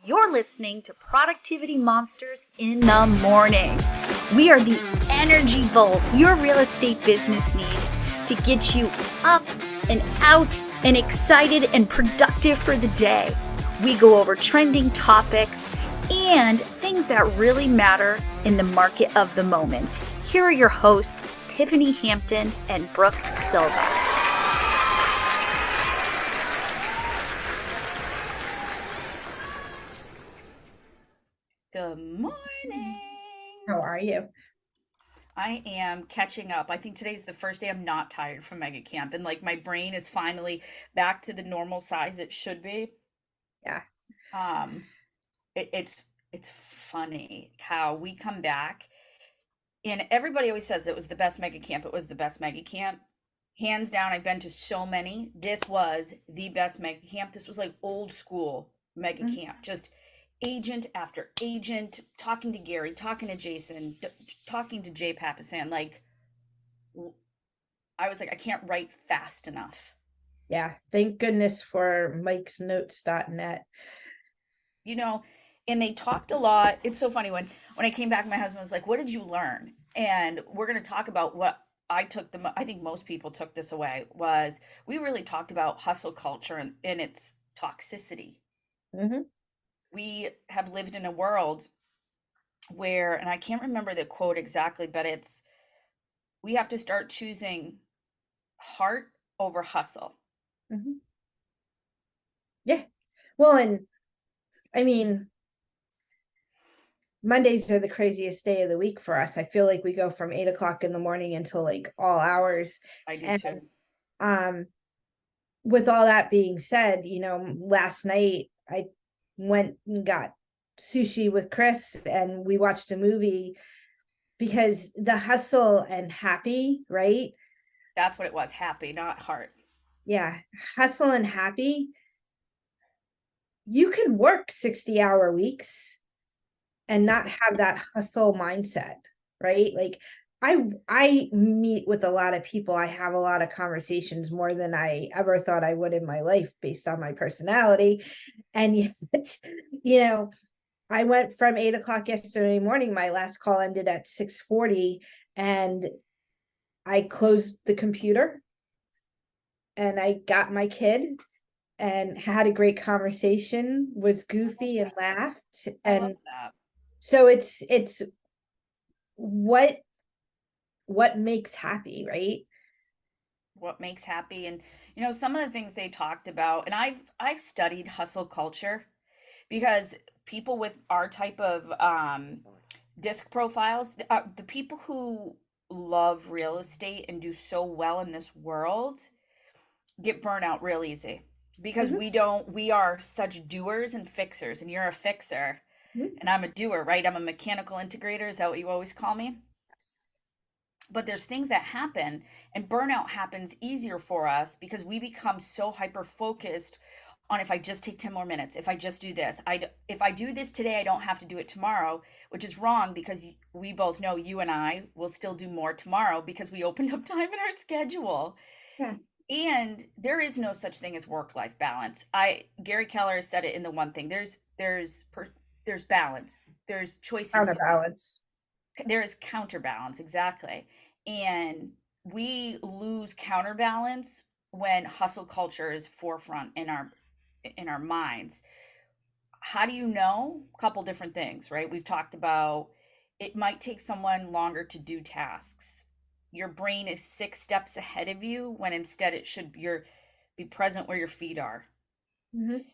You're listening to Productivity Monsters in the Morning. We are the energy volt your real estate business needs to get you up and out and excited and productive for the day. We go over trending topics and things that really matter in the market of the moment. Here are your hosts, Tiffany Hampton and Brooke Silva. Good morning. How are you? I am catching up. I think today's the first day I'm not tired from mega camp, and like my brain is finally back to the normal size it should be. Yeah. Um, it's funny how we come back, and everybody always says it was the best mega camp. It was the best mega camp. Hands down, I've been to so many. This was the best mega camp. This was like old school mega camp. Just agent after agent, talking to Gary, talking to Jason, talking to Jay Papasan. Like, I was like, I can't write fast enough. Yeah. Thank goodness for mikesnotes.net. You know, and they talked a lot. It's so funny when I came back, my husband was like, "What did you learn?" And we're going to talk about what I took I think most people took this away was we really talked about hustle culture and its toxicity. Mm-hmm. We have lived in a world where, and I can't remember the quote exactly, but it's we have to start choosing heart over hustle. Mm-hmm. Yeah. Well, and I mean, Mondays are the craziest day of the week for us. I feel like we go from 8 o'clock in the morning until like all hours. I do And too. with all that being said, last night I went and got sushi with Chris and we watched a movie because the hustle and happy, right? That's what it was. Happy, not heart. Yeah. Hustle and happy. You can work 60-hour weeks and not have that hustle mindset, right? Like I meet with a lot of people. I have a lot of conversations, more than I ever thought I would in my life based on my personality. And yet, I went from 8 o'clock yesterday morning. My last call ended at 6:40 and I closed the computer and I got my kid and had a great conversation, was goofy and laughed. I love And that. so it's what makes happy, right? What makes happy, and some of the things they talked about, and I've studied hustle culture because people with our type of disc profiles, the people who love real estate and do so well in this world get burnout real easy because Mhm, we are such doers and fixers, and you're a fixer mhm. and I'm a doer, right? I'm a mechanical integrator. Is that what you always call me? But there's things that happen, and burnout happens easier for us because we become so hyper focused on, if I just take 10 more minutes, if I just do this, if I do this today, I don't have to do it tomorrow, which is wrong because we both know you and I will still do more tomorrow because we opened up time in our schedule. Yeah. And there is no such thing as work life balance. I Gary Keller said it in the one thing. There's balance. There's choices. Counterbalance. There is counterbalance, exactly. And we lose counterbalance when hustle culture is forefront in our minds. How do you know? A couple different things, right? We've talked about it might take someone longer to do tasks. Your brain is 6 steps ahead of you when instead it should be present where your feet are. Mhm.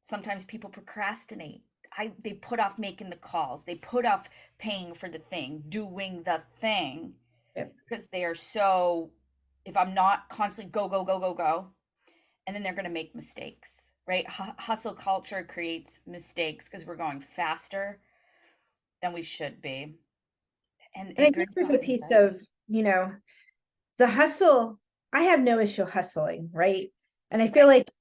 Sometimes people procrastinate. They put off making the calls. They put off paying for the thing, doing the thing, Yep. because they are so. If I'm not constantly go go go go go, and then they're going to make mistakes, right? Hustle culture creates mistakes because we're going faster than we should be, and And I it think brings there's a on piece anxiety. of, the hustle. I have no issue hustling, right? And I feel like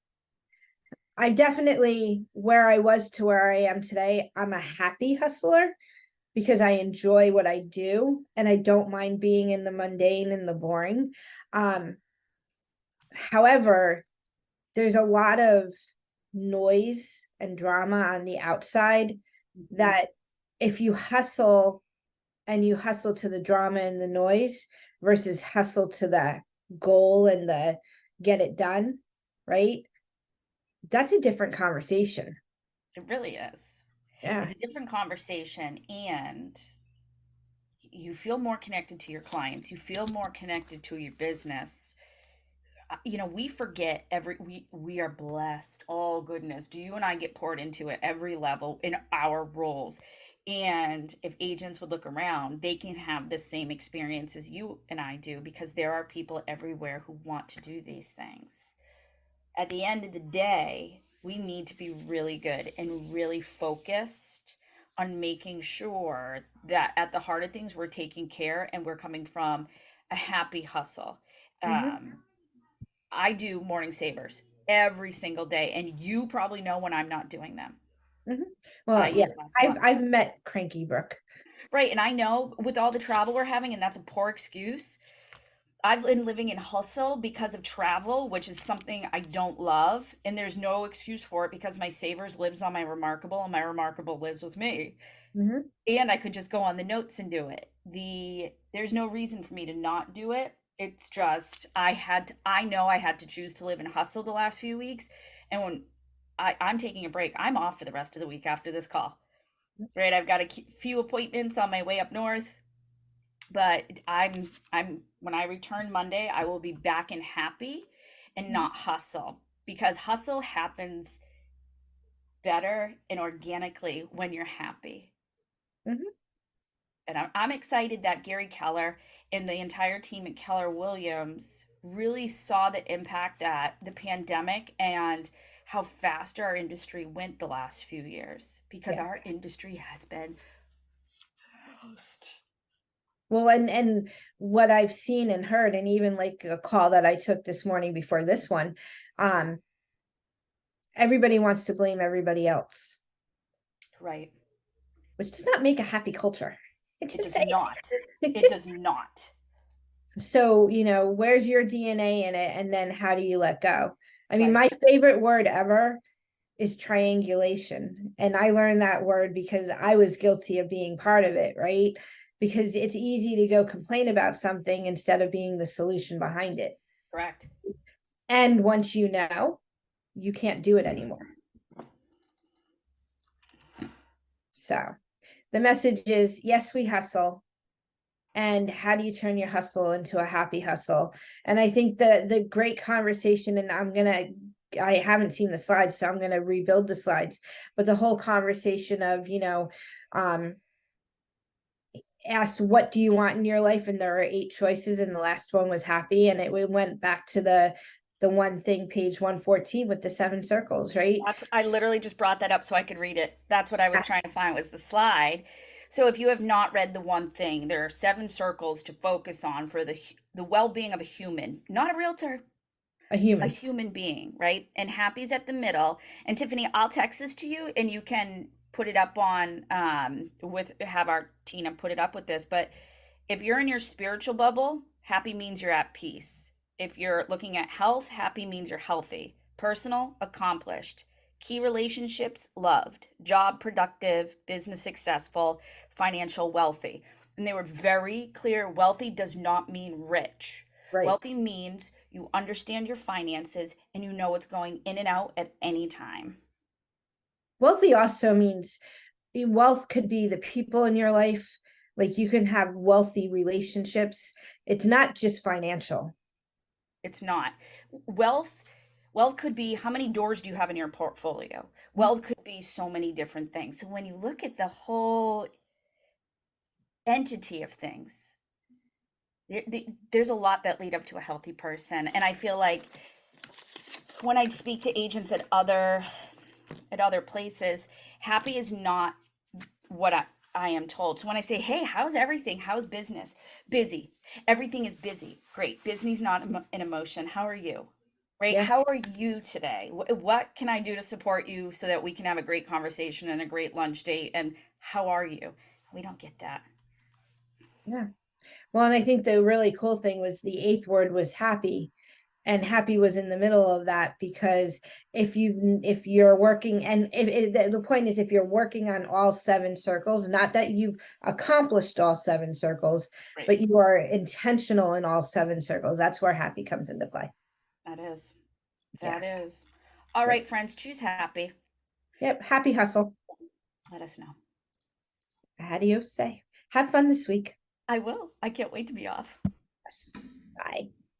I've definitely, where I was to where I am today, I'm a happy hustler because I enjoy what I do and I don't mind being in the mundane and the boring. Um, However, there's a lot of noise and drama on the outside, that if you hustle and you hustle to the drama and the noise versus hustle to the goal and the get it done, right? That's a different conversation. It really is. Yeah. It's a different conversation, and you feel more connected to your clients. You feel more connected to your business. We forget we are blessed. Oh goodness, do you and I get poured into at every level in our roles? And if agents would look around, they can have the same experience as you and I do, because there are people everywhere who want to do these things. At the end of the day, we need to be really good and really focused on making sure that at the heart of things, we're taking care and we're coming from a happy hustle. Mm-hmm. I do morning savers every single day, and you probably know when I'm not doing them. Mm-hmm. Well, yeah, I've I've met cranky Brooke. Right, and I know with all the travel we're having, and that's a poor excuse. I've been living in hustle because of travel, which is something I don't love, and there's no excuse for it because my savers lives on my remarkable, and my remarkable lives with me. Mm-hmm. And I could just go on the notes and do it. There's no reason for me to not do it. It's just I know I had to choose to live in hustle the last few weeks, and when I'm taking a break, I'm off for the rest of the week after this call. Right, I've got a few appointments on my way up north, but I'm when I return Monday, I will be back and happy and not hustle, because hustle happens better and organically when you're happy. Mm-hmm. And I'm excited that Gary Keller and the entire team at Keller Williams really saw the impact that the pandemic and how fast our industry went the last few years, because Yeah. our industry has been fast. Well, and what I've seen and heard, and even like a call that I took this morning before this one, everybody wants to blame everybody else, Right. which does not make a happy culture. It does not. It does not. So, where's your DNA in it? And then how do you let go? I mean, Right. my favorite word ever is triangulation. And I learned that word because I was guilty of being part of it, right? Because it's easy to go complain about something instead of being the solution behind it. Correct. And once you know, you can't do it anymore. So the message is, yes, we hustle. And how do you turn your hustle into a happy hustle? And I think the great conversation, and I haven't seen the slides, so I'm going to rebuild the slides, but the whole conversation of, asked, what do you want in your life? And there are 8 choices, and the last one was happy. And it went back to the one thing, page 114 with the 7 circles, right? I literally just brought that up so I could read it. That's what I was trying to find, was the slide. So if you have not read the one thing, there are 7 circles to focus on for the well-being of a human, not a realtor, A a human. human being, right? And happy's at the middle. And Tiffany, I'll text this to you, and you can put it up on have our Tina put it up with this. But if you're in your spiritual bubble, happy means you're at peace. If you're looking at health, happy means you're healthy. Personal, accomplished. Key relationships, loved. Job, productive. Business, successful. Financial, wealthy. And they were very clear. Wealthy does not mean rich. Right. Wealthy means you understand your finances and you know what's going in and out at any time. Wealthy also means wealth could be the people in your life. Like, you can have wealthy relationships. It's not just financial. It's not. Wealth could be, how many doors do you have in your portfolio? Wealth could be so many different things. So when you look at the whole entity of things, there's a lot that lead up to a healthy person. And I feel like when I speak to agents at other places, happy is not what I am told. So when I say, hey, how's everything? How's business? Busy. Everything is busy. Great. Busy's not an emotion. How are you? Right? Yeah. How are you today? What can I do to support you so that we can have a great conversation and a great lunch date? And how are you? We don't get that. Yeah. Well, and I think the really cool thing was the 8th word was happy. And happy was in the middle of that, because if you're working, and the point is, if you're working on all 7 circles, not that you've accomplished all 7 circles, Right. but you are intentional in all 7 circles, that's where happy comes into play. That is. Yeah. That is. All right, friends, choose happy. Yep. Happy hustle. Let us know. Adios. Say. Have fun this week. I will. I can't wait to be off. Yes. Bye.